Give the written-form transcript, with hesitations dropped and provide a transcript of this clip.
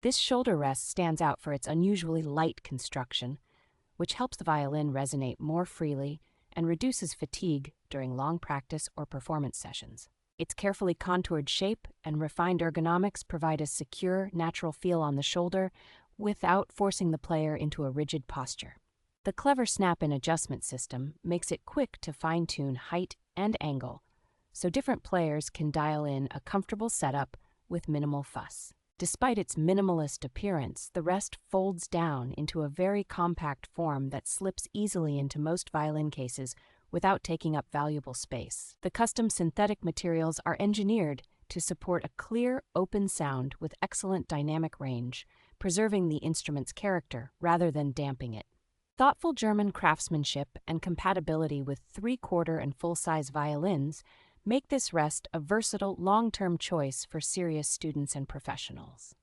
This shoulder rest stands out for its unusually light construction, which helps the violin resonate more freely and reduces fatigue during long practice or performance sessions. Its carefully contoured shape and refined ergonomics provide a secure, natural feel on the shoulder without forcing the player into a rigid posture. The clever snap-in adjustment system makes it quick to fine-tune height and angle, so different players can dial in a comfortable setup with minimal fuss. Despite its minimalist appearance, the rest folds down into a very compact form that slips easily into most violin cases without taking up valuable space. The custom synthetic materials are engineered to support a clear, open sound with excellent dynamic range, preserving the instrument's character rather than damping it. Thoughtful German craftsmanship and compatibility with three-quarter and full-size violins make this rest a versatile, long-term choice for serious students and professionals.